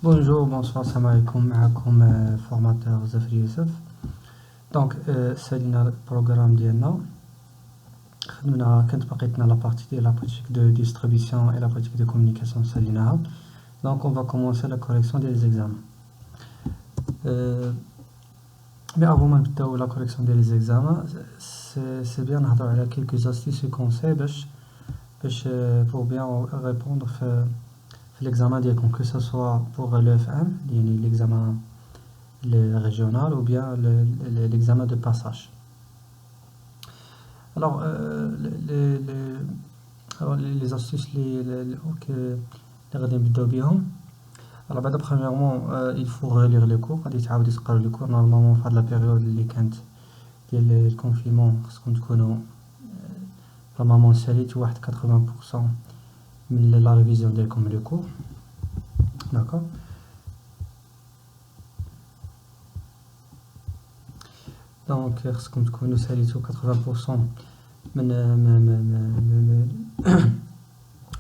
Bonjour, bonsoir, salam alaikum, معكم formateur Zafri Youssef. Donc, سالينا البروغرام ديالنا كانت بقيتنا لا بارتي ديال la politique de distribution et la politique de communication ساليناها. Donc, on va commencer la correction des examens. Mais avant ما نبداو la correction des examens, c'est bien نهضروا على quelques astuces et conseils باش pour bien répondre في l'examen ديالكم, que ce soit pour l'EFM, l'examen régional, ou bien l'examen de passage. Alors, les astuces que غادي نبداو بهم. Alors, premièrement, il faut relire les cours. غادي تعاودوا تقراو les cours. Normalement, في هاد la période اللي كانت ديال الكونفينمون خصكم تكونوا normalement ساليتوا واحد 80% من la révision ديالكم les cours. D'accord. Donc, خصكم تكونوا ساليتوا 80% من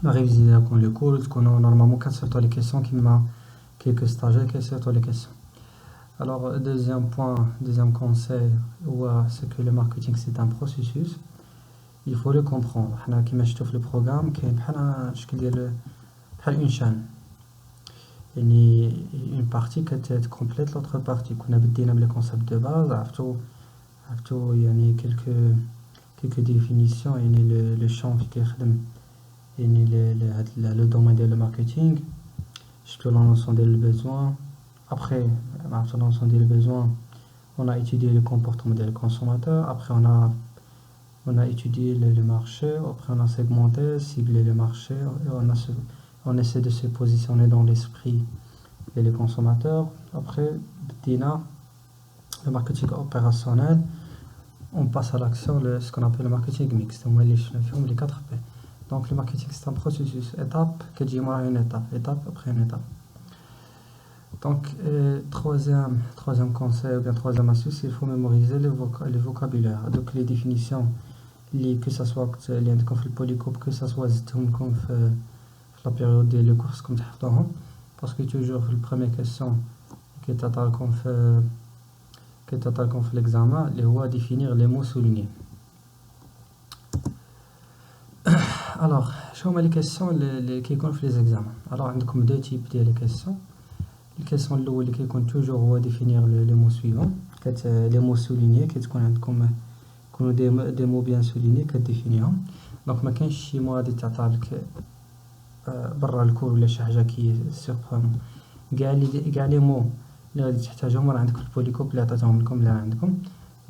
la révision ديالكم les cours. تكونوا normalement كتسيطوا les questions كيما quelques stagiaires كيسيطوا les questions. Alors, deuxième conseil, c'est que le marketing c'est un processus. Il faut le comprendre. حنا كيما شفتوا في البروغرام كاين بحال شكل ديال بحال une chaîne. يعني une partie complète l'autre partie. كنا بدينا بلي concepts de base, عرفتوا يعني quelques définitions, يعني le champ qui كيخدم يعني le domaine ديال le marketing. شفتوا la notion des besoins. Après la notion des besoins, on a étudié le comportement des consommateurs. Après on a étudié le marché. Après on a segmenté, ciblé le marché, et on essaie de se positionner dans l'esprit des consommateurs. Après le marketing opérationnel, on passe à l'action, ce qu'on appelle le marketing mixte. On met les 4 P. Donc le marketing c'est un processus, étape étape après une étape. Donc troisième conseil ou bien troisième astuce, il faut mémoriser le vocabulaire. Donc les définitions, que ce soit les le polycope, que ce soit la période des cours comme تحفظوهم, parce que toujours la première question qui t'attend في l'examen, les هو définir les mots soulignés. Alors, شنو هما les questions اللي كيكونوا في les examens. Alors عندكم deux types ديال les questions. الكيسيون الاول اللي كيكون توجور هو ديفينير لي مو سويفون, لي مو سوليني كتكون عندكم يكونوا دي مو بيان سوليني كديفينيهم. دونك ما كاينش شي مو غادي تعطى لك برا الكور ولا شي حاجه كي سيربرون. كاع لي مو اللي غادي تحتاجهم راه عندك في البوليكوب اللي عطيتهم لكم اللي عندكم.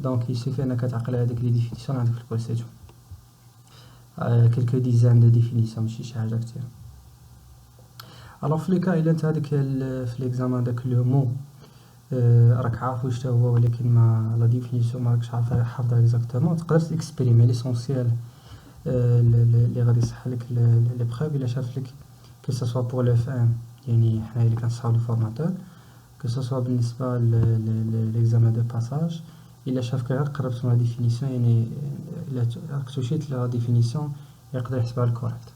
دونك يسوفي انك تعقل هذيك لي ديفينيسيون عندك في الكور سيتو كلكو ديزان دو ديفينيسيون ماشي شي حاجه كثير. Alors في الكا الا انت هذاك في ليكزامان داك لو مو راك عارف واش هو, ولكن ما لا ديفينيسيون ما راكش حافظها اكزاكتومون, تقدر تكسبريمي ليسونسيال اللي غادي يصح لك لي بروف الا شاف لك كو سا سوا بور لو فام. يعني حنايا اللي كنصحاو الفورماتور كو سا سوا بالنسبه ليكزامان دو باساج, الا شافك غير قربت من لا ديفينيسيون, يعني الا راك توشيت لا ديفينيسيون يقدر يحسبها لك كوريكت.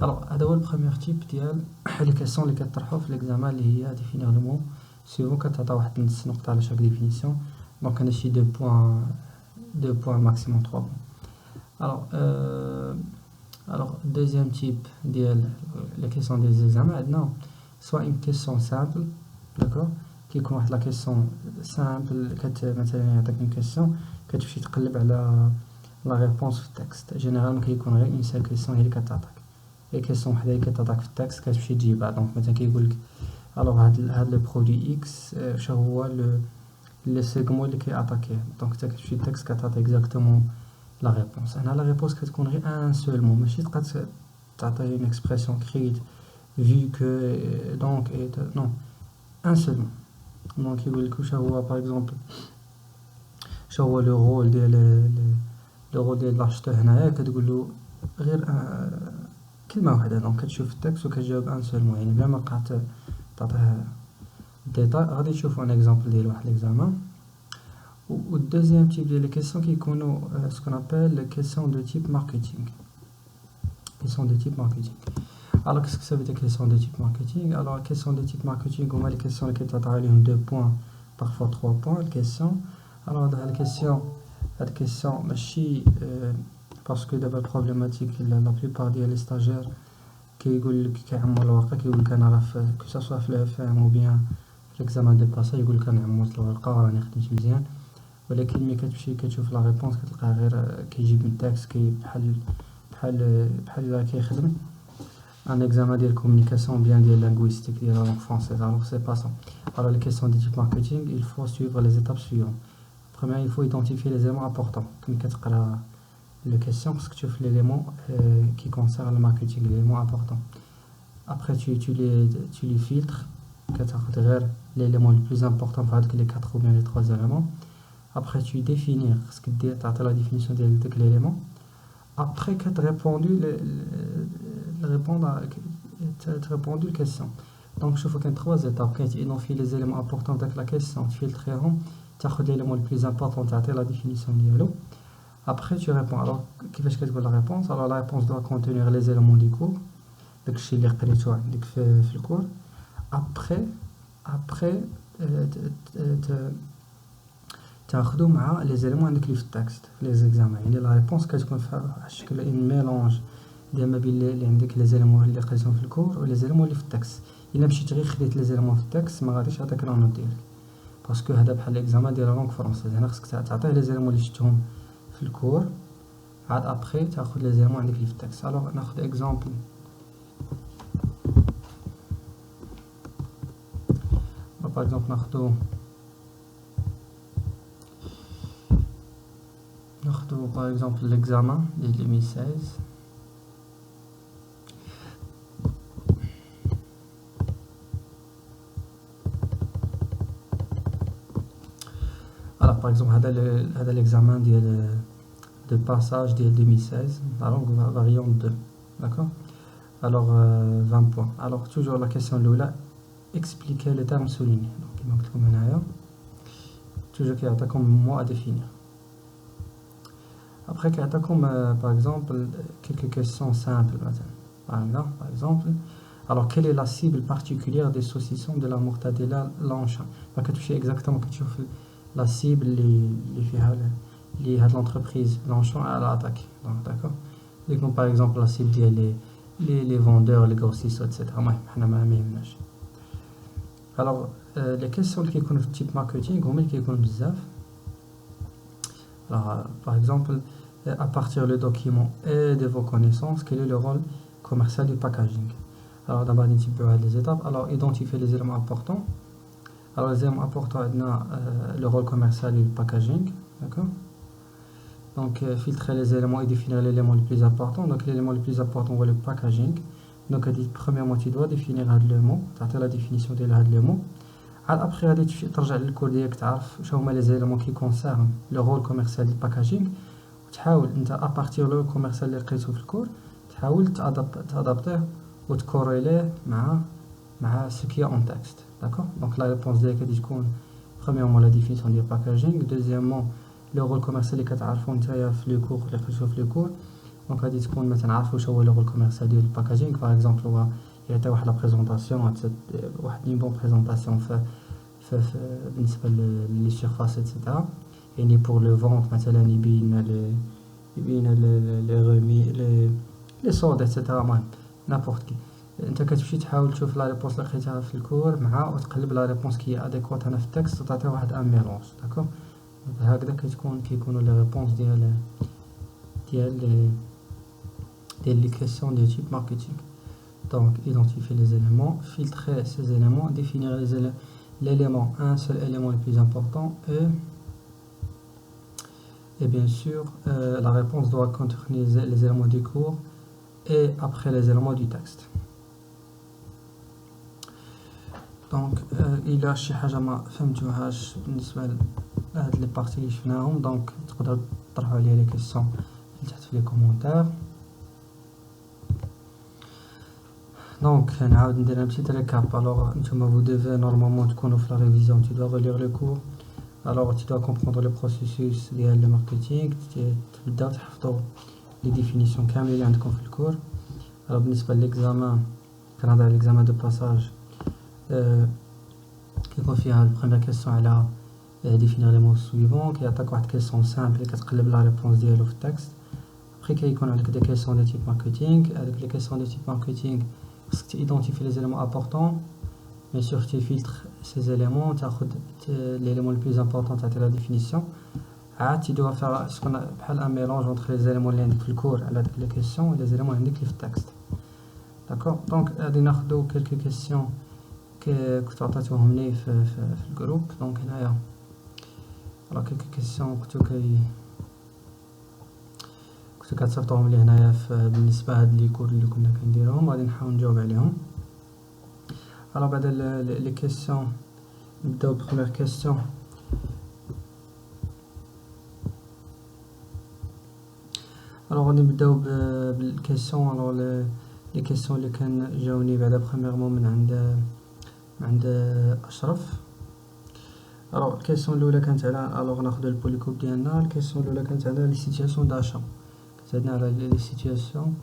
Alors, هذا هو البروميير تيب ديال لي كيسيون اللي كطرحوا في ليكزامان, اللي هي ديفينير لو مو سيفون كتعطى واحد نص نقطه على شاك ديفينيسيون. دونك هنا شي 2 بوين ماكسيموم 3 بوين. alors deuxième type ديال لي كيسيون ديال ليكزامان عندنا soit une question simple, d'accord, كيكون واحد لا كيسيون سامبل مثلا يعطيك une كيسيون كتمشي تقلب على لا ريبونس في التكست. جينيرالمون كيكون غير اون سيل كيسيون هي اللي كتعطيك لي كيسيون وحده اللي كتعطيك في التكست كتمشي تجيبها. دونك مثلا كيقول لك الوغ هاد لو برودوي اكس شنو هو لو سيغمون اللي كياتاكيه. دونك انت كتمشي التكست كتعطي اكزاكتومون لا ريبونس. هنا لا ريبونس كتكون غير ان سول مو, ماشي تبقى تعطي اون اكسبرسيون كريت vu que donc et non un seul mot. دونك يقول لك واش هو باغ اكزومبل شنو هو لو رول ديال لاشتو هنايا, كتقول له غير كلمه واحده. دونك كتشوف التكست وكتجاوب ان سول مو, يعني بلا ما بقات تعطيه ديتاي. غادي نشوفوا ان اكزامبل ديال واحد ليكزامان. و الدوزيام تيب ديال لي كيسيون كيكونوا سكون ابل كيسيون دو تيب ماركتينغ. كيسيون دو تيب ماركتينغ. Alors, qu'est-ce que ça veut dire questions de type marketing? Alors, les questions de type marketing, on va les questions qui ont 2 points, parfois 3 points, les questions. Alors, dans la question, parce que d'abord problématique, la plupart des stagiaires كيقول لك كيعمر الورقه كيقول لك انا راه كو سوا في الفام او بيان في الاكزامان دو باساج يقول لك انا عمرت الورقه وراني خدمت مزيان ولكن ملي كتمشي كتشوف لا ريبونس كتلقاه غير كيجيب من التاكس بحال كيخدم un examen de communication bien de linguistique de la langue française. Alors c'est pas ça. Alors les questions de type marketing, il faut suivre les étapes suivantes. Premièrement, il faut identifier les éléments importants. Comme كتقرا les questions parce que tu fais l'élément qui concerne le marketing, l'élément important. Après tu les filtres, l'élément le plus important pour les 4 ou bien les 3 éléments. Après tu définis ce que tu as la définition de l'élément. Après que tu as répondu répondu la question. Donc je vois qu'il y a 3 étapes. Quand tu identifies les éléments importants de la question, tu filtres tu as l'élément le plus important, tu as la définition de l'élément. Après tu réponds. Alors كيفاش كتقول la réponse? Alors la réponse doit contenir les éléments du cours. داكشي اللي قريتو عندك في الكور. Après تاخذو مع les éléments عندك اللي في التكست في les examens. يعني la réponse كتكون فيها شكل un mélange ديال ما بين اللي عندك les éléments اللي قريتهم في الكور و les éléments اللي في التكست. إلا مشيت غير خديت les éléments في التكست ما غاديش يعطيك لا نوت ديالك. باسكو هذا بحال الاكزامان ديال لا لونغ فرونسيز. هنا خصك تعطيه les éléments اللي شفتهم في الكور عاد ابري تاخذ لي زيرمون عندك اللي في التكست. الوغ ناخذ اكزامبل باغ اكزومبل ناخذو باغ اكزومبل ليكزامان ديال 2016. الوغ باغ اكزومبل هذا ليكزامان ديال de passage de 2016, la langue variante 2, d'accord? Alors 20 points. Alors toujours la question là, expliquer les termes soulignés. Donc il manque comme un toujours qu'il y a comme mot à définir. Après qu'il y a comme par exemple quelques questions simples maintenant. Par exemple, alors quelle est la cible particulière des saucissons de la mortadella Longchamp? Donc tu sais exactement que tu fais la cible les fiha liées à l'entreprise Longchamp à l'attaque. D'accord? Comme par exemple la cible les vendeurs, les grossistes, etc. Alors les questions qui sont de type marketing, qui sont bizarres. Alors par exemple, à partir du document et de vos connaissances, quel est le rôle commercial du packaging? Alors d'abord un petit peu les étapes. Alors identifier les éléments importants. Alors les éléments importants, le rôle commercial du packaging. D'accord? Donc filtrer les éléments et définir l'élément le plus important. Donc l'élément le plus important c'est le packaging. Donc premièrement tu dois définir le mot, tu as la définition de le mot. Après tu ترجع للكور ديالك تعرف شنو هما les éléments qui concernent le rôle commercial du packaging. وتحاول انت à partir le commercial اللي لقيتو في الكور تحاول تادابطيه وتكوريليه مع ce qui est en texte. D'accord? Donc la réponse ديالك غادي تكون premièrement la définition du packaging, deuxièmement le rôle commercial اللي كتعرفو نتايا في لو كور اللي قريتو في لو كور. دونك غادي تكون مثلا عارفو شنو هو لو رول كوميرسيال ديال الباكاجينغ. باغ اكزومبل هو يعطي واحد لا بريزونطاسيون واحد ني بون بريزونطاسيون في بالنسبه لي سيرفاس ايتترا. يعني بور لو فونت مثلا يبين لي رومي لي صود ايتترا المهم نابورت كي. انت كتمشي تحاول تشوف لا ريبونس اللي لقيتها في الكور مع وتقلب لا ريبونس كي اديكوات هنا في التكست وتعطي واحد ان ميلونج. داكور؟ هكذا كيكونوا لي ريبونس ديال les questions de type marketing. Donc identifier les éléments, filtrer ces éléments, définir l'élément, un seul élément le plus important et bien sûr la réponse doit contenir les éléments du cours et après les éléments du texte. Donc إلا شي حاجة ما فهمتوهاش بالنسبة لهاد لي بارتي اللي شفناهم دونك تقدروا تطرحوا عليا لي كيسيون تحت في لي كومونتير. Donc, on a un petit récap. Alors, vous devez normalement faire la révision. Tu dois relire le cours. Alors, tu dois comprendre le processus de marketing. Tu dois les définitions comme il y a dans le cours. Alors بالنسبة للإكزامان كان هذا الإكزامان دو باساج كيكون فيها البروميير كيسيون على ديفينير لي مو سويفون، كيعطيك واحد كيسيون سامبل كتقلب لا ريبونس ديالو في التكست. ابخي كيكون عندك دي كيسيون دو تيب ماركتينغ. هذوك لي كيسيون دو تيب ماركتينغ خصك تيدونتيفي لي زيليمون امبورطون، بيان سور تيفلتر سي زيليمون، تاخد ليليمون لو بلوز امبورطون تاع لا ديفينيسيون، عاد تيدوها فيها سكون بحال ان ميلونج اونتر لي زيليمون اللي عندك في الكور على داك لي كيسيون و لي زيليمون عندك اللي في التكست. داكوغ دونك غادي ناخدو كلكو كيسيون كنت عطيتوهم لي في الجروب. دونك هنايا راه كلكو كيسيون كنتو كتصيفطوهم لي هنايا بالنسبه هاد لي كور اللي كنا كنديرهم، غادي نحاول نجاوب عليهم. الوغ بعد لي كيسيون نبداو بخومير كيسيون. الوغ غادي نبداو بالكيسيون. الوغ لي كيسيون اللي كان جاوني بعدا بخوميرمون من عند اشرف. الوغ الكيسيون الاولى كانت على الوغ ناخدو البوليكوب ديالنا. الكيسيون الاولى كانت على لي سيتياسيون داشا، كتساعدنا على لي سيتياسيون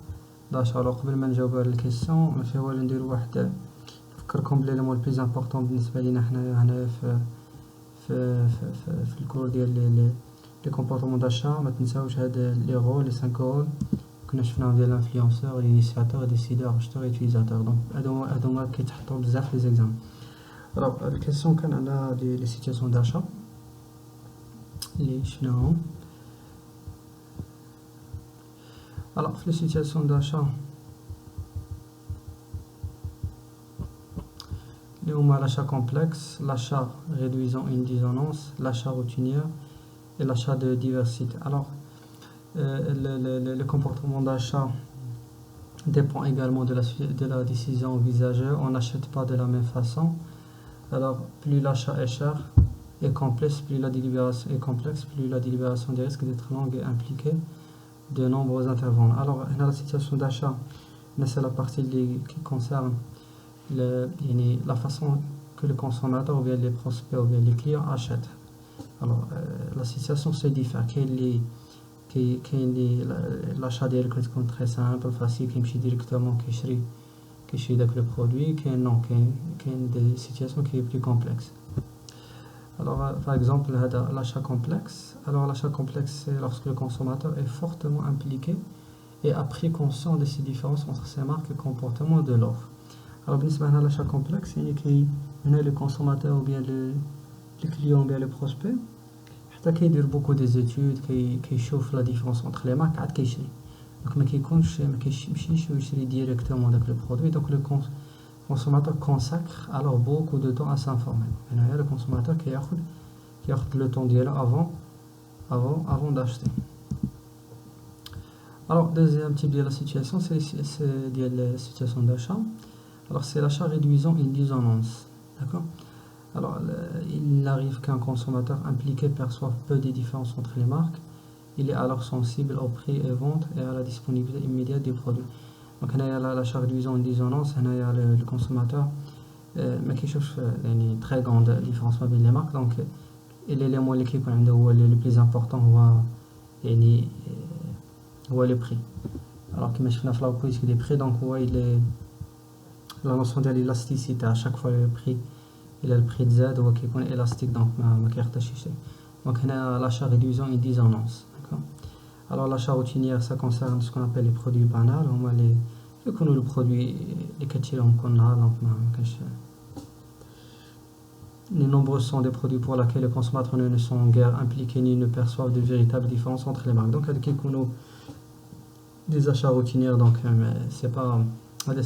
داشا. الوغ قبل ما نجاوبو على الكيسيون ما فيها والو نديرو واحد نفكركم بليليمون البليز امبورطون بالنسبه لينا هنايا في الكور ديال لي كومبورطمون داشا. ما تنساوش هاد لي رول لي 5 رول كنا شفناهم ديال الانفلونسور، الانيسياتور، ديسيدور، اشتور، يوتيليزاتور. دونك هادو كيتحطو بزاف في لي زيكزام. الوغ الكيسيون كان على لي سيتياسيون داشا اللي شفناهم. الوغ في لي سيتياسيون داشا اللي هما l'achat complexe, l'achat réduisant une dissonance, l'achat routinier et l'achat de diversité. Alors, le comportement d'achat dépend également de la décision envisagée. On n'achète pas de la même façon. Alors, plus l'achat est cher et complexe, plus la délibération est complexe, plus la délibération des risques d'être longue et impliquée de nombreux intervenants. Alors, dans la situation d'achat, c'est la partie qui concerne la façon que le consommateur ou bien les prospects ou bien les clients achètent. Alors, la situation se diffère. L'achat ديالك كتكون très simple, facile, كيمشي directement كيشري داك le produit. كاين des situations qui est plus complexe. Alors, par exemple, l'achat complexe. Alors, l'achat complexe, c'est lorsque le consommateur est fortement impliqué et a pris conscience de ces différences entre ses marques et comportements de l'offre. Alors, بالنسبة هنا l'achat complexe يعني هنا le consommateur ou bien le client ou bien le prospect حتى كيدير beaucoup des études كيشوف la différence entre les marques عاد كيشري. دونك ما كيمشيش ويشري ديريكتومون داك le produit. Donc le consommateur consacre alors beaucoup de temps à s'informer. هنايا le consommateur كياخد le temps ديالو avant d'acheter. Alors deuxième type de la situation c'est la situation d'achat. Alors c'est l'achat réduisant une dissonance. D'accord. Alors il arrive qu'un consommateur impliqué perçoive peu des différences entre les marques. Il est alors sensible au prix et vente et à la disponibilité immédiate des produits. Donc هنايا l'achat réduisant une dissonance. هنايا le consommateur ما كيشوفش يعني très grande différence ما بين les marques. Donc l'élément اللي كيكون عنده هو le plus important هو يعني هو le prix. Alors كما شفنا في la politique des prix. Donc هو la notion de l'élasticité. À chaque fois le prix il a le prix de Z هو كيكون élastique. donc ما كيخطاش يشري. donc هنا l'achat réduisant une dissonance. d'accord. alors l'achat routinier ça concerne ce qu'on appelle les produits banals. هما اللي يكونوا le produit اللي كتشريهم كل نهار. donc ما كاينش les nombreux sont des produits pour lesquels les consommateurs ne sont guère impliqués ni ne perçoivent de véritables différences entre les marques. donc هاد كيكونوا des achats routiniers. donc c'est pas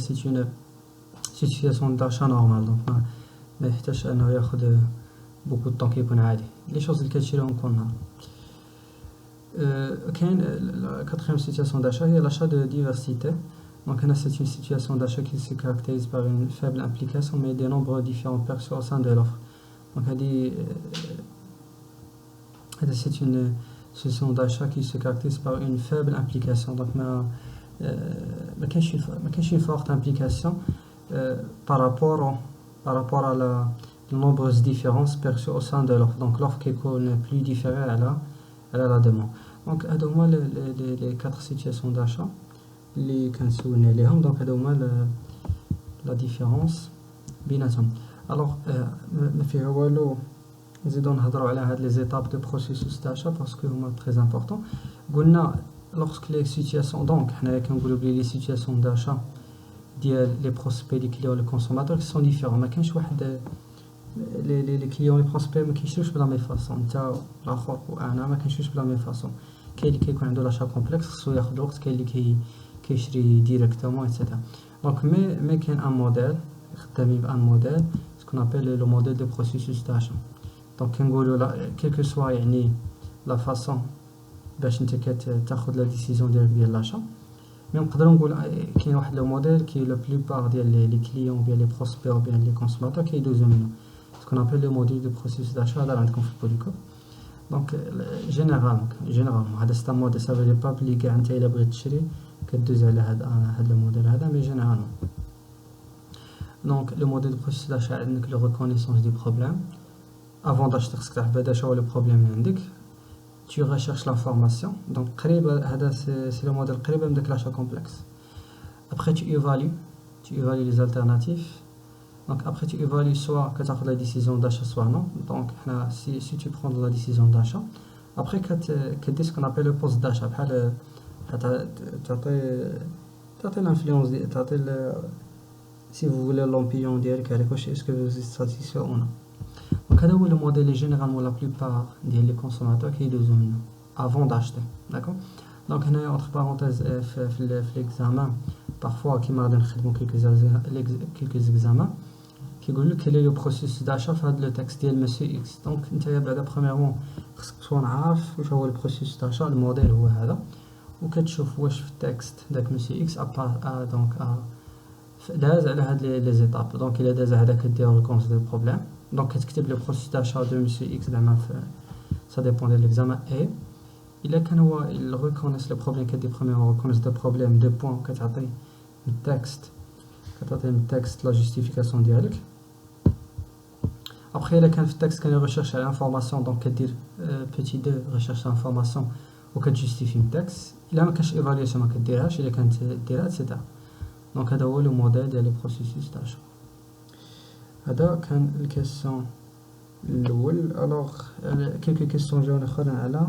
c'est une situation d'achat normale. donc ما يحتاجش انه ياخذ beaucoup de temps كيكون عادي. لي شوز اللي كتشريهم كل نهار. كاين la quatrième situation d'achat هي l'achat de diversité. donc هنا c'est une situation d'achat qui se caractérise par une faible implication mais des nombres différents perçus au sein de l'offre. donc هذه c'est une situation d'achat qui se caractérise par une faible implication. donc ما كاينش une forte implication par rapport à la nombreuses différences perçues au sein de l'offre. donc l'offre qui est plus différée à la demande. donc هادو هما les 4 situations d'achat. اللي كنسولنا عليهم. دونك هادو هما لا ديفيرونس بيناتهم. الوغ ما فيها والو نزيدو نهضروا على هاد لي زيتاب دو بروسيسوس داشا باسكو هما تري امبورطون. قلنا لوغسك لي سيتوياسيون، دونك حنايا كنقولوا بلي لي سيتوياسيون داشا ديال لي بروسبي لي كليون لي كونسوماتور سون ديفيرون. ما كاينش واحد لي كليون لي بروسبي ما كيشروش بلا مي فاصون، نتا الاخر وانا ما كنشروش بلا مي فاصون. كاين اللي كيكون عنده لاشا كومبلكس خصو ياخد الوقت، كاين اللي كيشري ديريكتومون ايتترا. دونك مي كاين ان موديل خدامين بان موديل سكون ابل لو موديل دو بروسيسوس داشا. دونك كنقولوا لا كيلكو سوا يعني لا فاصون باش انت كتاخد لا ديسيزيون ديال لاشا. مي نقدروا نقول كاين واحد لو موديل كي لو بلوبار ديال لي كليون بيان لي بروسبي و بيان لي كونسوماتور كيدوزو منه سكون ابل لو موديل دو بروسيسوس داشا. هذا عندكم في البوليكو. دونك جينيرالمون هذا ستا موديل سافو دي با بلي كاع انت الا بغيت تشري كدوز على هاد الموديل هذا. مي جينيرالمون دونك لو موديل دو بروسيسوس داشا عندك لو ريكونيسونس دي بروبليم افون داشتي. خصك تعرف بعدا شنو هو لو بروبليم اللي عندك. tu recherches l'information. Donc c'est le modèle قريب من داك l'achat complexe. Après tu évalues les alternatives. Donc après tu évalues soit que tu as la décision d'achat soit non. Donc si tu prends la décision d'achat, après que tu ce qu'on appelle le post d'achat. بحال تعطي l'influence تعطي si vous voulez l'opinion ديالك عليك واش est-ce que vous êtes satisfait ou non. Donc هذا هو لو موديل اللي جينيرالمون لا بلوبار ديال لي كونسوماتور كيدوزو منه افون داشتي. داكور. دونك هنايا اونتر بارونتيز في ليكزامان بارفوا كيما غادي نخدمو كيلكو زيكزامان كيقول لك لي لو بروسيس داشا في هذا لو تكست ديال مسيو اكس. دونك نتايا بعدا برومييرمون خصك تكون عارف واش هو البروسيس داشا. الموديل هو هذا وكتشوف واش في التكست داك مسيو اكس دونك داز على هاد لي زيتاب. دونك الا داز هذا كدير ريكونس ديال البروبليم. دونك كتكتب لو بروسيس داشا دو مسيو اكس زعما سا ديبون ديال ليكزامان. اي الا كان هو ريكونيس لو بروبليم كدير برومييرمون ريكونيس دو بروبليم دو بوين كتعطي من التكست لا جوستيفيكاسيون ديالك. ابخي الا كان في التكست كان ريشيرش على انفورماسيون دونك كدير بيتي دو ريشيرش على انفورماسيون وكتجوستيفي من التكست. الا ما كانش ايفالياسيون ما كديرهاش، الا كانت ديرها اتسيتيرا. دونك هذا هو لو موديل ديال لي بروسيسوس داشا. هذا كان الكيسيون الاول. الوغ كيلكو كيسيون جاونا اخرين على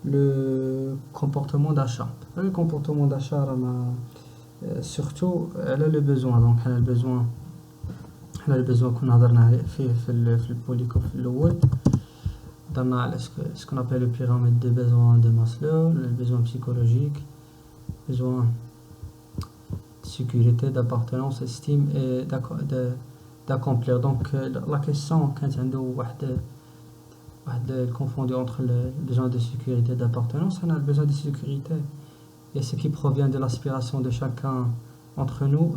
لو كومبورتمون داشا. لو كومبورتمون داشا راه ما سورتو على لو بيزوان. دونك حنا البيزوان كنا هضرنا عليه في البوليكو في الاول. هضرنا على سكون ابل لو بيراميد دو بيزوان دو ماسلو، لو بيزوان بسيكولوجيك، بيزوان sécurité, d'appartenance, estime et d'accomplir. Donc la question quand on a confondu entre le besoin de sécurité et d'appartenance, on a le besoin de sécurité et ce qui provient de l'aspiration de chacun entre nous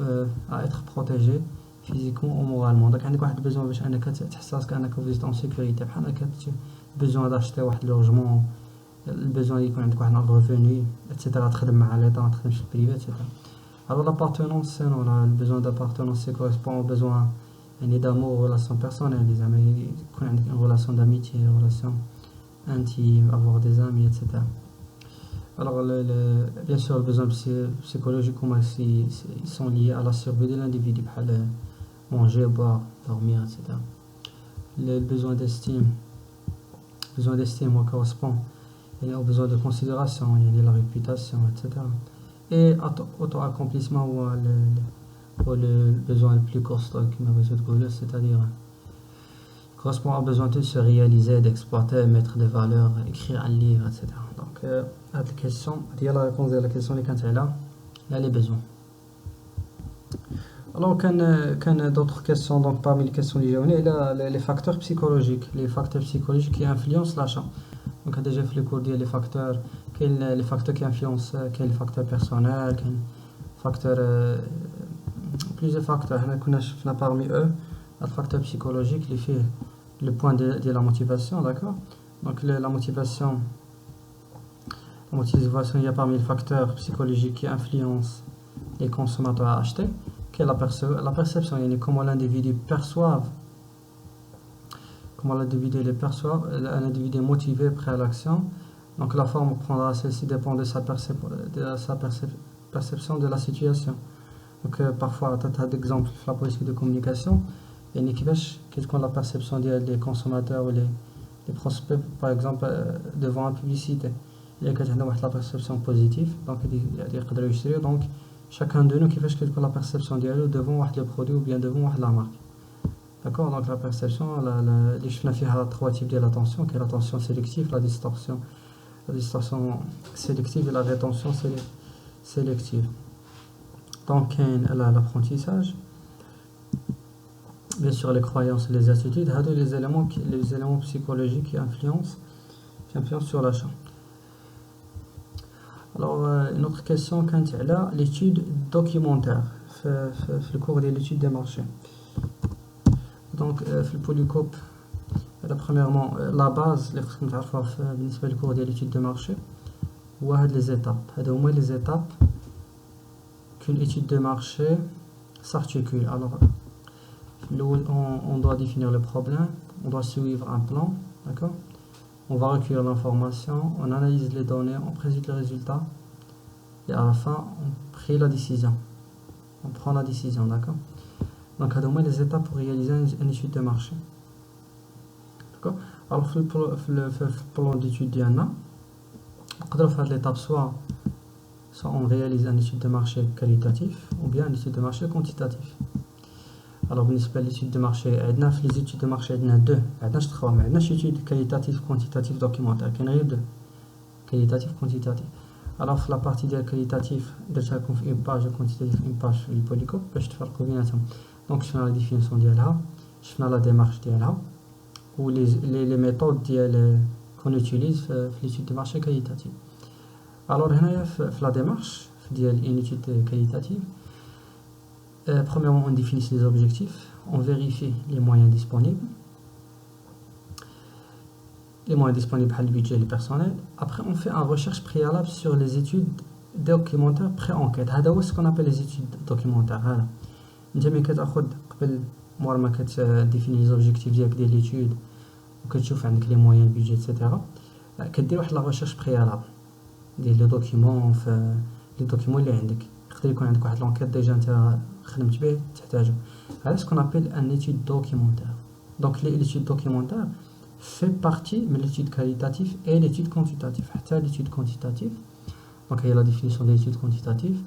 à être protégé physiquement ou moralement. Donc عندك واحد besoin باش انك تحس راسك انك vous êtes en sécurité. بحال هكا besoin d'acheter واحد لوجمون، البيزوان يكون عندك واحد الريفوني اتسيتيرا، تخدم مع ليطا، ما تخدمش في البريفي اتسيتيرا. Alors l'appartenance, c'est non, le besoin d'appartenance, c'est correspond au besoin d'amour, relation personnelle, des amis, une relation d'amitié, une relation intime, avoir des amis, etc. Alors bien sûr, le besoin psychologique, ils sont liés à la survie de l'individu, manger, boire, dormir, etc. Le besoin d'estime correspond au besoin de considération, il y a la réputation, etc. Et auto-accomplissement ou le besoin le plus costaud qui m'a besoin de gauler, c'est-à-dire correspond au besoin de se réaliser, d'exploiter, mettre des valeurs, écrire un livre, etc. Donc la question, il y a la réponse à la question qui est là, les besoins. Alors quand d'autres questions, donc parmi les questions que j'ai les facteurs psychologiques qui influencent l'achat. Donc déjà fait le cours dire les facteurs qui influencent, quels facteurs personnels, quels facteurs plusieurs facteurs. On a parmi eux le facteur psychologique qui fait le point de la motivation, d'accord. Donc la motivation, il y a parmi les facteurs psychologiques qui influencent les consommateurs à acheter, qui est la perception, comment l'individu perçoit. Comment l'individu les perçoit, un individu motivé, prêt à l'action. Donc la forme prendra celle-ci dépend de sa perception de la situation. Donc parfois tu as d'exemples في la politique de communication يعني كيفاش كتكون la perception ديال les consommateurs ou les prospects par exemple devant la publicité. Il y a كتعندنا واحد la perception positive donc يعني يقدروا يشريو donc chacun de nous كيفاش كتكون la perception ديالو devant واحد le produit ou bien devant واحد la marque. D'accord, donc la perception اللي شفنا فيها trois types ديال l'attention qui est l'attention sélective, la distorsion sélective et la rétention sélective. Donc l'apprentissage, bien sûr les croyances et les attitudes, les éléments psychologiques qui influencent sur l'achat. Alors une autre question كانت على l'étude documentaire في le cours de l'étude des marchés. Donc في البوليكوب premièrement la base اللي خصكم تعرفوها بالنسبه للكور ديال l'étude de marché هو هاد les étapes. هادو هما les étapes qu'une étude de marché s'articule. Alors on doit définir le problème, on doit suivre un plan, d'accord, on va recueillir l'information, on analyse les données, on présente les résultats et à la fin on prend la décision, d'accord. Donc هادو هما les étapes pour réaliser une étude de marché. D'accord. Alors في البلان d'étude ديالنا نقدروا في هاد l'étape soit on réalise une étude de marché qualitatif ou bien une étude de marché quantitatif. Alors بالنسبه l'étude de marché عندنا في les études de marché عندنا deux, عندناش trois, ما عندناش étude qualitative quantitative documentaire, كاين غير deux, qualitatif quantitatif. Alors في la partie ديال qualitatif درتها لكم في une page quantitative une page في البوليكوب باش تفرقوا بيناتهم. Donc شفنا la définition ديالها, شفنا la démarche ديالها ou les méthodes qu'on utilise في l'étude de marché qualitative. Alors هنايا في la démarche ديال une étude qualitative, premièrement on définit les objectifs, on vérifie les moyens disponibles بحال le budget, les personnels. Après on fait une recherche préalable sur les études documentaires pré-enquête. هذا هو ce qu'on appelle les études documentaires. هذا انت ملي كتاخذ قبل مور ما كتديفيني les objectifs ديالك ديال l'étude وكتشوف عندك les moyens, le budget etc, كدير واحد la recherche préalable ديال لي دوكيومون في لي دوكيومون اللي عندك. يقدر يكون عندك واحد لونكيت ديجا انت خدمت به تحتاجو. هذا ce qu'on appelle un étude documentaire. Donc l'étude documentaire fait partie de l'étude qualitative et l'étude quantitative. حتى l'étude quantitative, donc il y a la définition de l'étude quantitative,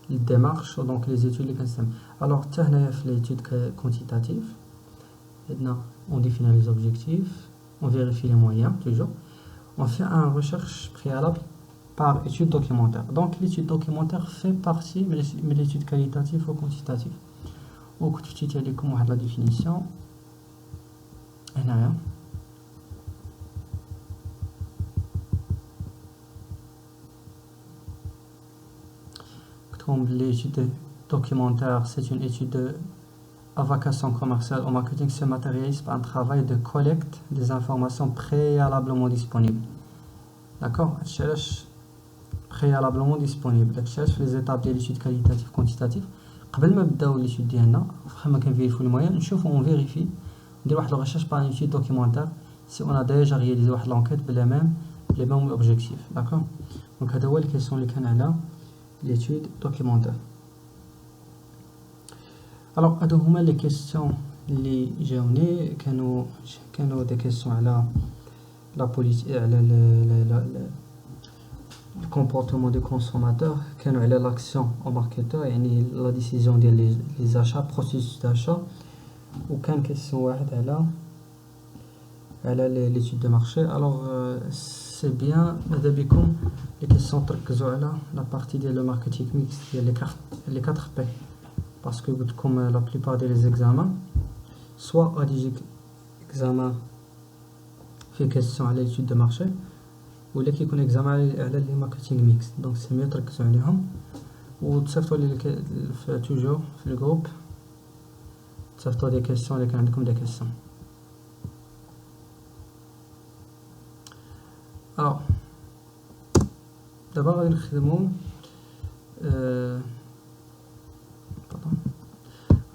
les démarches, donc les études اللي كنستعمل. Alors حتى هنايا في l'étude quantitative on définit les objectifs, on vérifie les moyens toujours, on fait une recherche préalable par étude documentaire. Donc l'étude documentaire fait partie de l'étude qualitative ou quantitative. وكتبت لكم واحد la définition هنايا. Comme l'étude documentaire, c'est une étude à vocation commerciale au marketing, se matérialise par un travail de collecte des informations préalablement disponibles. D'accord, préalablement disponible. في les étapes de l'étude qualitative quantitative قبل ما نبداو l'étude ديالنا فخا ما كنفيريفيو المويان نشوفو on vérifie ندير واحد la recherche par une étude documentaire si on a déjà réalisé واحد l'enquête les mêmes objectifs. D'accord, donc هذا هو الكيسيون اللي كان على l'étude documentaire. Alors هادو هما لي كيسيون اللي جاوني كانوا دي كيسيون على لا بوليتيك على le comportement du consommateur, كانوا على l'action au marketeur يعني la décision ديال les achats, processus d'achat, وكان كيسيون واحد على l'étude de marché. Alors c'est bien ماذا بكم les questions تركزوا على la partie ديال le marketing mix ديال les 4 P, parce que comme la plupart des examens soit à examen في question على l'étude de marché ولا كيكون اكزامان على لي ماركتينغ ميكس. دونك سي ميو تركزوا عليهم وتصيفطوا لي توجور في الجروب تصيفطوا دي كيسيون اللي كان عندكم دي كيسيون. دابا غادي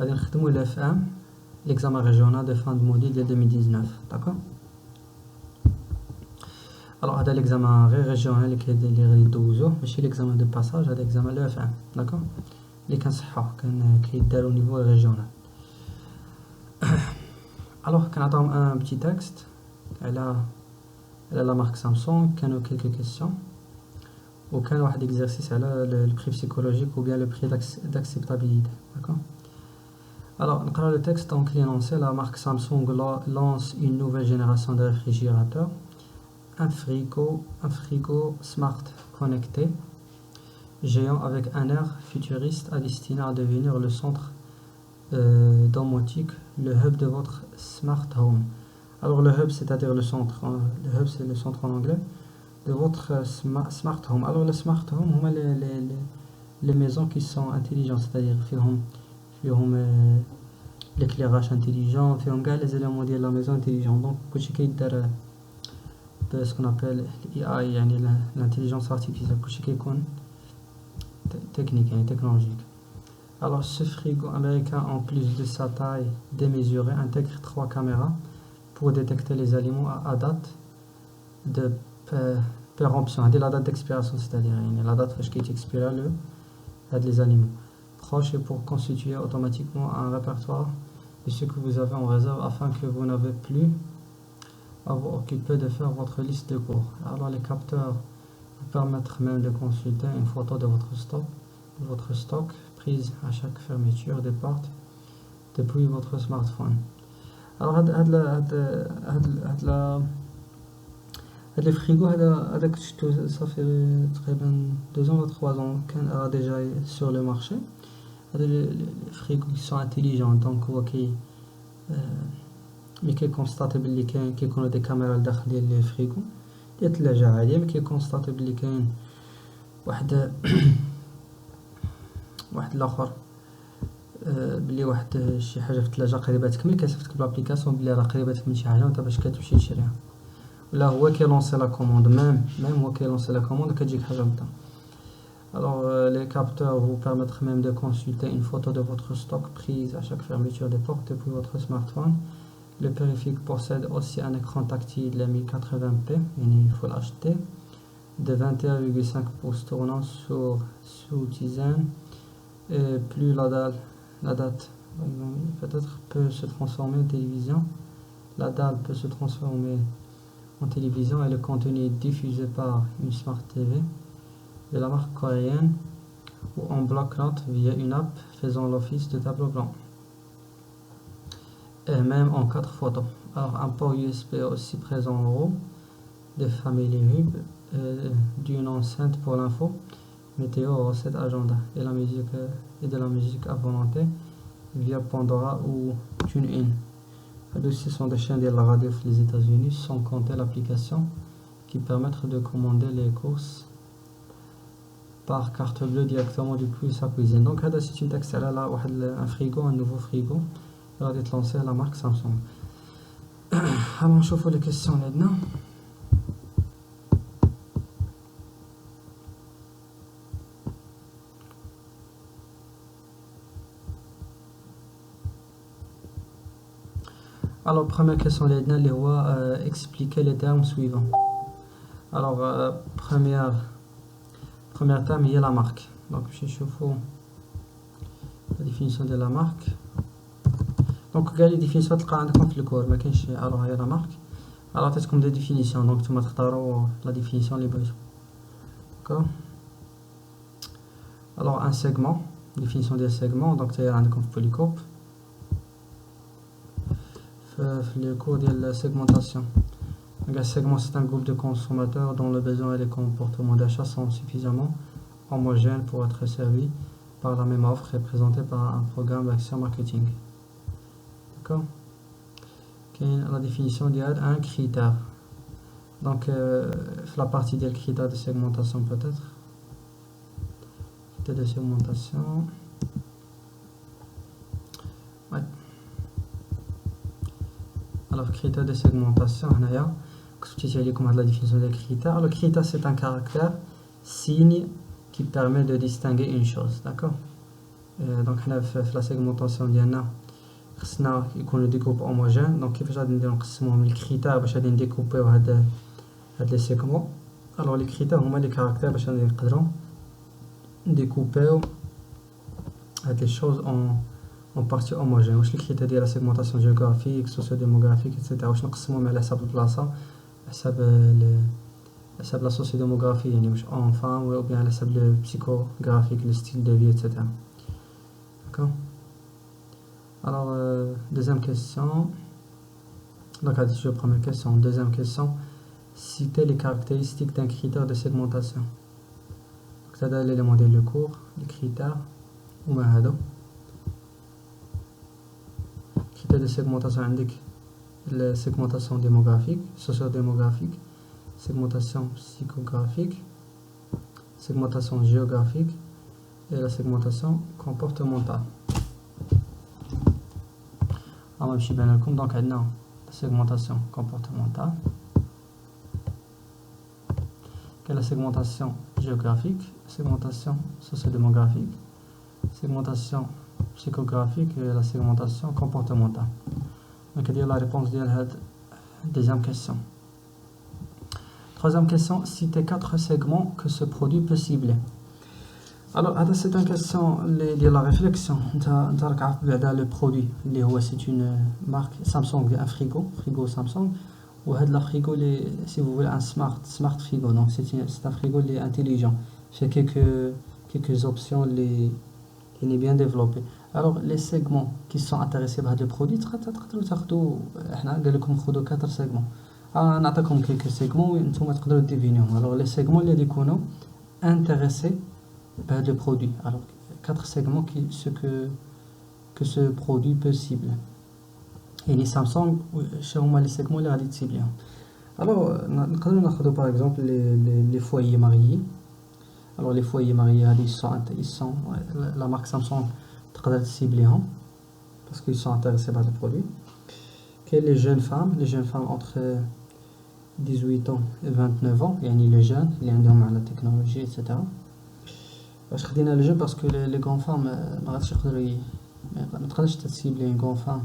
نخدمو الاف ام l'examen régional de fin de module de 2019. D'accord. Alors هذا l'examen régional اللي غادي يدوزوه ماشي l'examen de passage, هذا l'examen le F1 d'accord اللي كنصحوه كيدار au niveau régional. Alors كنعطيهم un petit texte على la marque Samsung, كانوا quelques questions وكان واحد exercice على le prix psychologique ou bien le prix d'acceptabilité d'accord. Alors نقرا le texte. Donc l'énoncé: la marque Samsung lance une nouvelle génération de réfrigérateurs, un frigo smart connecté géant avec un air futuriste à destiné à devenir le centre domotique, le hub de votre smart home. Alors le hub, c'est-à-dire le centre, le hub c'est le centre en anglais, de votre smart home. Alors le smart home, les maisons qui sont intelligentes, c'est-à-dire فيهم l'éclairage intelligent, فيهم كاع les éléments de la maison intelligent. Donc كلشي كيدار ce qu'on appelle l'AI, يعني l'intelligence artificielle, كلشي كيكون technique يعني technologique. Alors ce frigo américain, en plus de sa taille démesurée, intègre 3 caméras pour détecter les aliments à date de péremption. هذه la date d'expiration, c'est-à-dire يعني la date فاش كيتexpire les aliments proches, et pour constituer automatiquement un répertoire de ce que vous avez en réserve afin que vous n'avez plus à vous occuper de faire votre liste de cours. Alors les capteurs vous permettent même de consulter une photo de votre stock prise à chaque fermeture des portes depuis votre smartphone. Alors هاد الفريغو هذاك شفتو صافي تقريبا 2 ans ou 3 ans كان déjà sur le marché. هذا الفريغو qui sont intelligents, donc هو ملي كيكونستاتي بلي كيكونوا دي كاميرا لداخل ديال الفريغو ديال الثلاجة عادية، ملي كيكونستاتي بلي كاين واحد الاخر بلي واحد شي حاجه في الثلاجه قريبه تكمل، كيصيفط لابليكاسيون بلي راه قريبه تكمل شي حاجه وانت باش كتمشي تشريها، ولا هو كيلونسي لا كوموند ميم هو كيلونسي لا كوموند وكتجيك حاجه مدا. Alors les capteurs vous permettent même de consulter une photo de votre stock prise à chaque fermeture de porte depuis votre smartphone. Le périphérique possède aussi un écran tactile 1080p, une Full HD, de 21,5 pouces tournant sous tisane. Et plus la date peut-être peut se transformer en télévision. La dalle peut se transformer en télévision et le contenu est diffusé par une Smart TV de la marque coréenne ou en bloc-notes via une app faisant l'office de tableau blanc. Et même en 4 photos. Alors un port USB aussi présent en haut, des family hub, d'une enceinte pour l'info, météo, recettes, agenda et de la musique à volonté via Pandora ou TuneIn. Ce sont des chaînes de la radio les États-Unis, sans compter l'application qui permet de commander les courses par carte bleue directement depuis sa cuisine. Donc c'est une texte là un frigo, un nouveau frigo غادي تلونسيه la marque Samsung. Alors نشوفوا les questions اللي عندنا. Alors première question اللي هو expliquer les termes suivants. Alors première terme هي la marque. Donc باش نشوفوا la définition de la marque. Donc كاع لي ديفينيسيون تلقى عندكم في الكور ما كاينش. الو هي لا مارك. الو عطيتكم دي ديفينيسيون دونك نتوما تختاروا لا ديفينيسيون اللي بغيتو. داكور. الو ان سيغمون، ديفينيسيون ديال سيغمون دونك تاهي عندكم في بوليكوب في لي كور ديال سيغمونطاسيون. Donc un segment, c'est un groupe de consommateurs dont le besoin et les comportements d'achat sont suffisamment homogènes pour être servis par la même offre et présentés par un programme d'action marketing. D'accord. La définition d'IAD, un critère. Donc la partie des critères de segmentation peut-être. Critères de segmentation. Ouais. Alors critères de segmentation, la définition des critères. Le critère c'est un caractère, signe qui permet de distinguer une chose. D'accord. Donc la segmentation d'IAD. خصنا يكونوا دي جروب homogènes. دونك كيفاش غادي نديرو نقسموهم الكريتير باش غادي نديكوبيو هاد هاد لي سيكمون. الوغ لي كريتير هما لي كاركتير باش نقدرو نديكوبيو هاد لي شوز اون بارتي هوموجين. واش لي كريتير ديال لا سيغمونطاسيون جيوغرافيك سوسيو ديموغرافيك اكسيتيرا، واش نقسموهم على حساب البلاصه، حساب لا سوسيو ديموغرافي يعني واش اون فام او بيان على حساب لو بسيكوغرافيك لو ستيل دو في اكسيتيرا. داكوغ. الوغ deuxième question. Donc, à la première question. Deuxième question, citer les caractéristiques d'un critère de segmentation. C'est l'élément de le cours, les critères, ou critères de segmentation indiquent la segmentation démographique, socio-démographique, segmentation psychographique, segmentation géographique et la segmentation comportementale. Alors, je suis bien d'accord. Donc, maintenant, segmentation comportementale, quelle est la segmentation géographique, segmentation sociodémographique, segmentation psychographique et la segmentation comportementale. Donc, il y a la réponse de la deuxième question. Troisième question, citez 4 segments que ce produit peut cibler. Alors, c'est une question de la réflexion. Tu as le produit, c'est une marque Samsung, un frigo Samsung. Ou la frigo, si vous voulez, un smart frigo. Donc, c'est un frigo intelligent. J'ai quelques options qui sont bien développées. Alors, les segments qui sont intéressés par le produit, tu as 4 segments. On a quelques segments et nous avons deviner. Alors, les segments, les intéressés par le produit. Alors, 4 segments que ce produit peut cibler. Et les Samsung, chez les segments les radis ciblés. Alors, nous avons par exemple les foyers mariés. Alors, les foyers mariés, ils sont la marque Samsung très ciblée parce qu'ils sont intéressés par le produit. Que les jeunes femmes entre 18 ans et 29 ans, les jeunes, ils ont la technologie, etc. باش خدينا le jeu parce que les grandes femmes ما غاديش يقدروا ما تقدرش تسيبلي une grande femme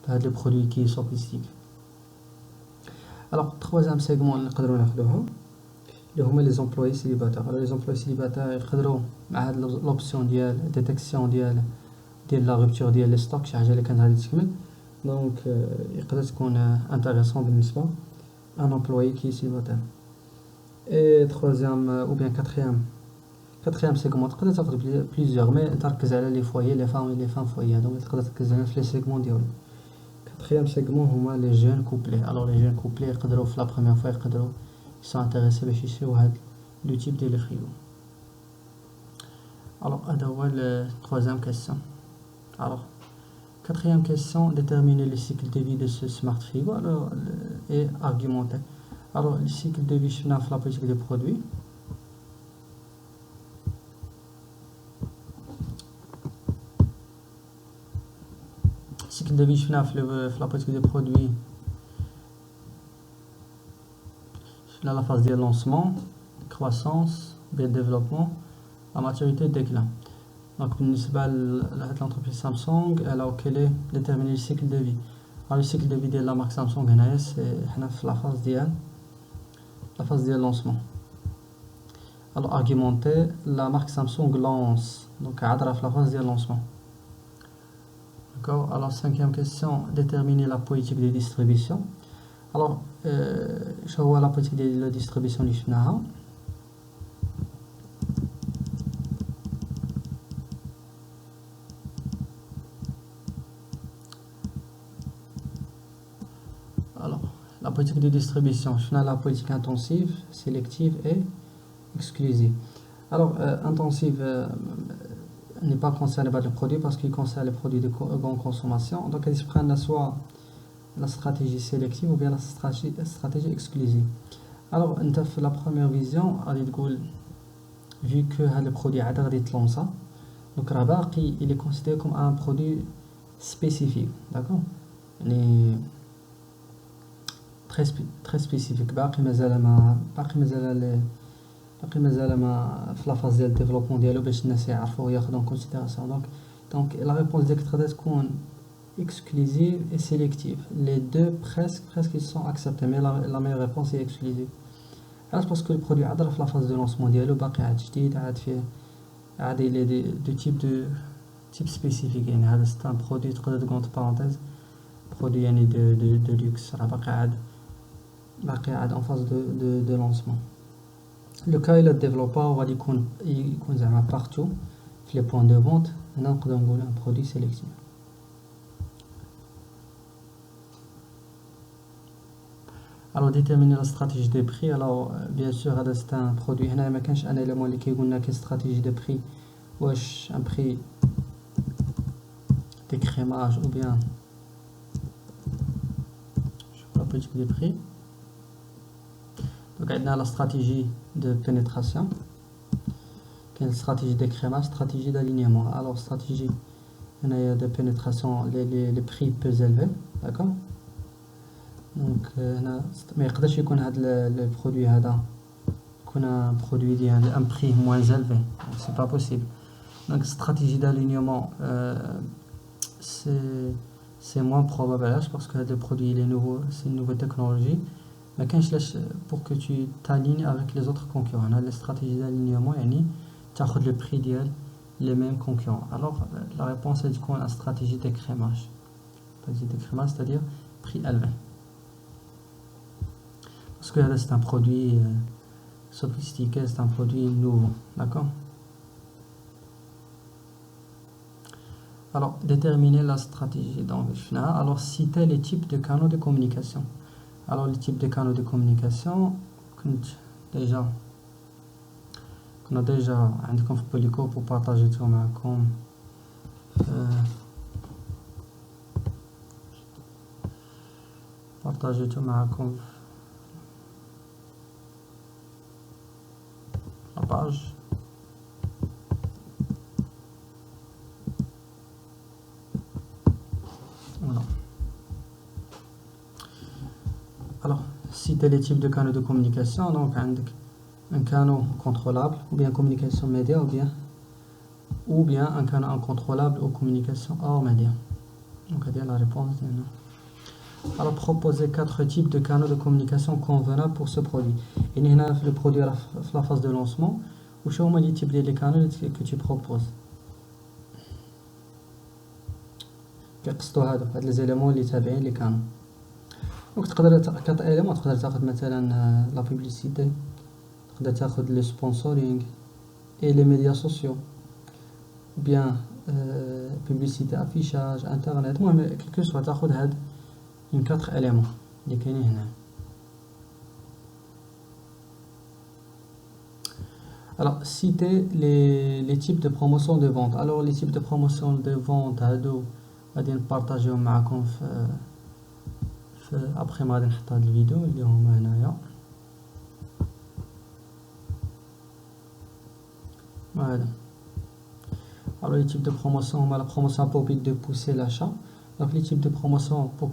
بهاد le produit qui est sophistiqué. Alors troisième segment اللي نقدروا ناخذوها اللي هما les employés célibataires. Alors les employés célibataires يقدروا مع هاد l'option ديال détection ديال la rupture ديال les stocks شي حاجه اللي كانت غادي تكمل دونك يقدر تكون intéressant بالنسبه un employé qui est célibataire. Et troisième ou bien quatrième segment تقدر تاخذ plusieurs mais تركز على les foyers les femmes foyers donc تقدر تركز على les segments ديالهم. Quatrième segment هما les jeunes couplés. Alors les jeunes couplés يقدروا في la première fois يقدروا ils sont intéressés باش يشريو هاد le type de frigo. Alors هذا هو le troisième question. Alors quatrième question, déterminer le cycle de vie de ce smart frigo et argumenter. Alors le cycle de vie شفناه في la politique des produits. cycle de vie شفناه في la politique des produits. شفنا la phase de lancement, croissance, de développement, la maturité, déclin. Donc بالنسبة l'entreprise Samsung elle a déterminé le cycle de vie. Alors le cycle de vie de la marque Samsung هنايا حنا في la phase ديال lancement. Alors argumenter, la marque Samsung lance donc عادرة في la phase ديال lancement. D'accord. Alors cinquième question, déterminer la politique de distribution. Alors شنو هو la politique de distribution اللي شفناها. La politique de distribution, je fais la politique intensive, sélective et exclusive. Alors, intensive n'est pas concernée par le produit parce qu'il concerne les produits de grande consommation. Donc, ils prennent soit la stratégie sélective ou bien la stratégie exclusive. Alors, la première vision, vu que le produit a été lancé, donc Rabaki, il est considéré comme un produit spécifique. D'accord? très spécifique. باقي مازال ما في لا فاز ديال الديفلوبمون ديالو باش الناس يعرفوا وياخذوا كونسيديراسيون. دونك لا ريبونس ديالك تقدر تكون exclusive et sélective. Les deux presque ils sont acceptés mais la meilleure réponse est exclusive. علاش؟ باسكو البرودوي عاد راه في لا فاز دو لونسمون ديالو، باقي عاد جديد، عاد فيه عاد لي دو تيب سبيسيفيك. يعني هذا سي ان برودوي تقدر تقول بارونتيز برودوي يعني دو لوكس، راه باقي عاد اون فاز دو لونسمون. لو كا الا ديفلوبا غادي يكون زعما بارتو في لي بوين دو فونت، هنا نقدر نقول ان برودوي سيليكتيف. Alors déterminer la stratégie de prix. Alors bien sûr هذا c'est un produit. هنا ما كانش ان élément اللي كيقول لنا كاين stratégie de prix، واش un prix d'écrémage ou bien je sais pas politique de prix. Donc عندنا la stratégie de pénétration، كاين stratégie d'écrémage، stratégie d'alignement. Alors stratégie هنايا de pénétration les prix peu élevés، d'accord. دونك هنا ما يقدرش يكون هذا البرودوي هذا يكون ان برودوي ديال ان بري موان زالفي، سي با بوسيبل. دونك استراتيجي d'alignement سي موان بروبابل. علاش؟ باسكو هذا البرودوي لي نوفو، سي نوفو تكنولوجي، ما كانش لاش بور كو تو تاليني افيك لي زوتر كونكورون. هنا الاستراتيجي d'alignement يعني تاخذ لو بري ديال لي ميم كونكورون. الوغ لا ريبونس تكون استراتيجي d'écrémage، استراتيجي d'écrémage c'est-à-dire prix élevé. Parce que là c'est un produit sophistiqué, c'est un produit nouveau, d'accord. Alors déterminer la stratégie. Donc alors citer les types de canaux de communication. Alors les types de canaux de communication كنا déjà عندكم في بوليكو pour partager معكم partager معكم la page. Voilà. Alors citer les types de canaux de communication. Donc un canal contrôlable ou bien communication média ou bien un canal incontrôlable ou communication hors média. Donc c'est la réponse. Alors proposer 4 types de canaux de communication convenables pour ce produit. Et nous avons le produit à la phase de lancement. Ou شو هما les types de canaux que tu proposes. كيقصدوا هاد لي زيليمون اللي تابعين لي كانوا. دونك تقدر كاط ايليمون تقدر تاخذ مثلا لا بوبليسيتي، تقدر تاخذ لي سبونسورينغ اي لي ميديا سوسيو، بيان بوبليسيتي افيشاج انترنت. المهم كيلكو سوا تاخذ هاد من 4 éléments اللي كاينين هنا. Alors citer les types de promotion de vente. Alors les types de promotion de vente هادو غادي نبارطاجيهم معكم في après ما غادي نحط هاد الفيديو اللي هما هنايا. Voilà. Alors les types de promotion هما la promotion pour but de pousser l'achat. Donc les types de promotion pour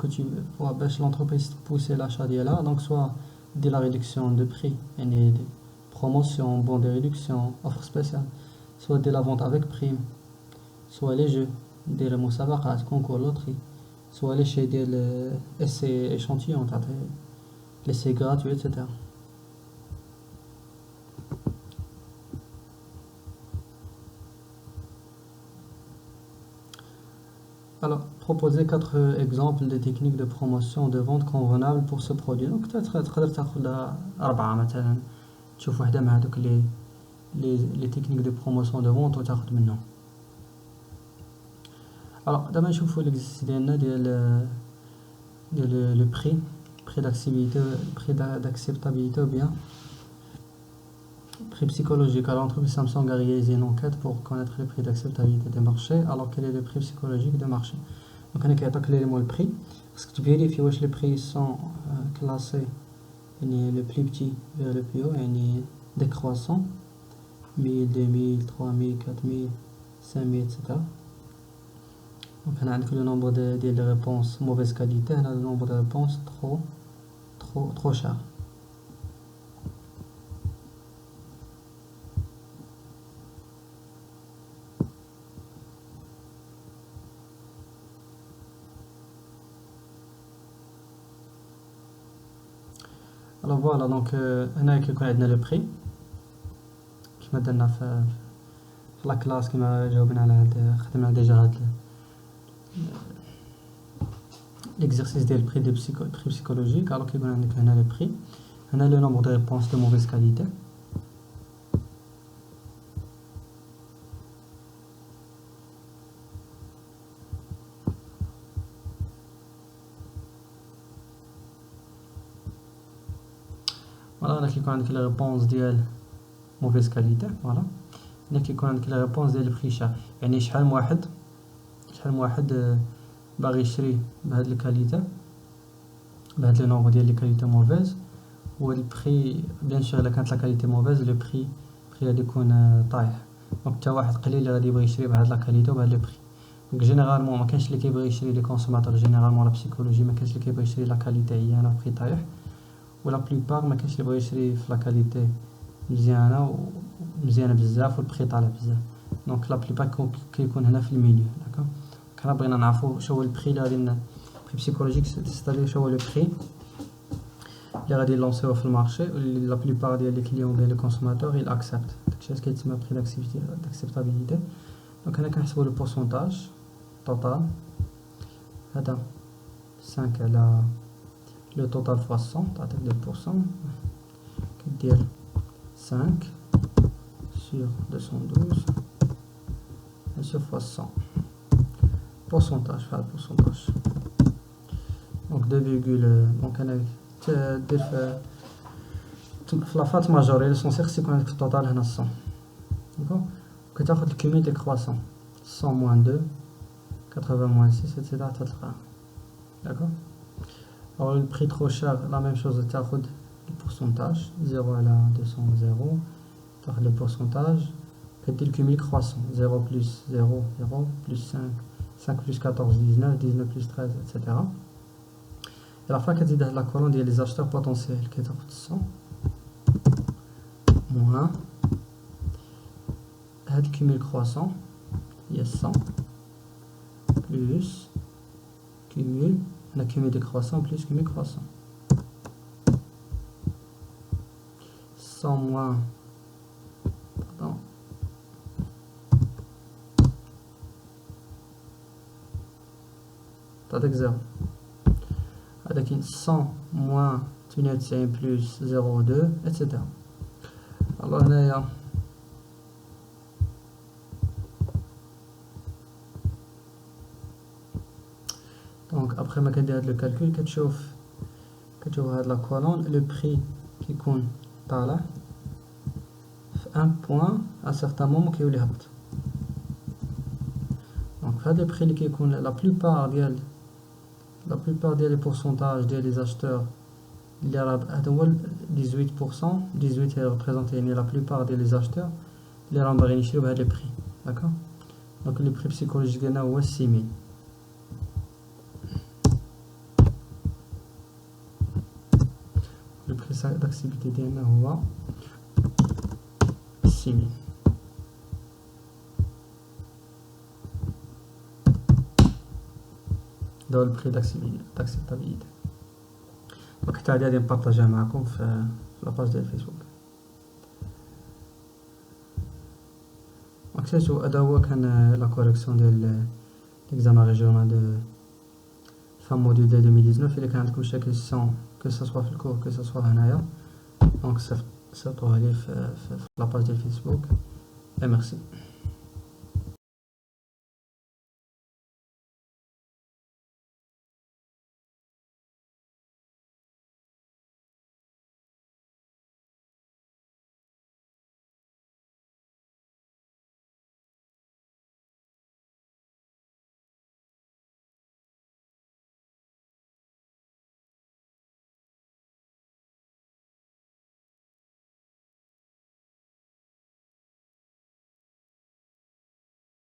باش l'entreprise pousser l'achat ديالها. Donc soit de la réduction de prix, يعني des promotions, bons de réduction, offres spéciales, soit de la vente avec prime, soit les jeux, des المسابقات, concours, loterie, soit les chèques ديال essais échantillons, l'essai gratuit, etc. Alors, proposer 4 exemples de techniques de promotion de vente convenables pour ce produit. Donc, تقدر تاخذ 4 مثلا، تشوف وحده من هذوك les techniques de promotion de vente وتاخذ منهم. Alors, دابا نشوفوا l'exercice ديالنا ديال le prix d'acceptabilité ou bien prix psychologique. Alors, l'entreprise Samsung a réalisé une enquête pour connaître le prix d'acceptabilité des marchés. Alors, quel est le prix psychologique des marchés? Donc, on a كيعطيك l'élément le prix. Parce que tu vérifies واش les prix sont classés يعني le plus petit vers le plus haut يعني décroissant 1000 2000 3000 4000 5000 etc. Donc هنا عندك le nombre de réponses mauvaise qualité، هنا le nombre de réponses trop cher. الوغ فوالا دونك هنا كيكون عندنا لو بري كيما درنا في لا كلاس كيما جاوبنا على هاد خدمنا ديجا هاد l'exercice ديال البري دو بري psychologique. alors كيكون عندك هنا لو بري هنا لو nombre de réponses de mauvaise qualité. فوالا هنا كيكون عندك لي ريبونس ديال موفيز كاليتي. فوالا هنا كيكون عندك لي ريبونس ديال البري شار، يعني شحال من واحد باغي يشري بهاد الكاليتي بهاد لو نومبر ديال لي كاليتي موفيز، و البري بيان سور الا كانت لا كاليتي موفيز لو بري غادي يكون طايح. دونك حتى واحد قليل اللي غادي يبغي يشري بهاد لا كاليتي وبهاد لو بري. دونك جينيرالمون ما كاينش اللي كيبغي يشري لي كونسوماتور جينيرالمون لا بسيكولوجي ما كاينش اللي كيبغي يشري لا كاليتي عيانه بري طايح، ولا بليبار ما كاينش اللي بغى يشري في لا كاليتي مزيانه ومزيانه بزاف والبري طالع بزاف. دونك لا بليبار كيكون هنا في الميليو. داكوغ كنا بغينا نعرفوا شنو هو البري اللي غادي بري بسيكولوجيك، ستادير شنو هو لو بري اللي غادي نلونسيوه في المارشي واللي لا بليبار ديال لي كليون ديال لي كونسوماتور يل اكسبت. داكشي اش كيتسمى بري داكسبتابيليتي. دونك هنا كنحسبوا لو بورسونتاج توتال، هذا 5 على لو توتال فوا 100 تعطيك 2%، كدير 5 sur 212 sur fois 100 pourcentage فهاد البورسونتاج. دونك 2, دونك انا دير في لافات ماجوري ليسونسيال خص يكون عندك في التوتال هنا 100. داكوغ كتاخد الكومي دي كرواسون 100 موان 2 80 موان 6 اتسيتيرا حتى تلقاها. داكوغ alors le prix trop cher la même chose تاخد le pourcentage 0 على 200 0 تاخد le pourcentage كدير الكومي croissant 0 plus 0 0 plus 5 plus 14 19 plus 13 etc. et la fin كتزيد هاد لا كولون ديال les acheteurs potentiels كتاخد 100 moins هاد الكومي croissant هي 100 plus cumul la cumul décroissant plus cumul croissant 100 moins pardon تعطيك 0 هذاك 100 moins 98 plus 0,2 etc. alors هنايا دونك ابخي ما كدير هاد لو كالكول كتشوف هاد لا كولون لو بري كيكون طالع في ان بوين ا سيغتان مومون كيولي هبط. دونك في هاد لو بري اللي كيكون لا بلوبار ديال لي بورسونتاج ديال لي زاشتور اللي راه هذا هو 18%. 18 هي ريبريزونتي يعني لا بلوبار ديال لي زاشتور اللي راهم باغيين يشريو بهاد لي بري. داكوغ دونك لو بري بسيكولوجيك ديالنا هو 6000. le prix d'activité ديالنا هو 6000. ده هو البري داكسبتابيليتي. دونك حتى هادي غادي نبارطاجيها معكم في لاباج ديال الفيسبوك. دونك شفتو هذا هو كان لا كوريكسيون ديال ليكزامان ريجيونال دو fin module de 2019. إلا كان عندكم شي كيسيون que ce soit في الكور que ce soit هنايا دونك صيفطوها لي في لاباج ديال فيسبوك. et merci.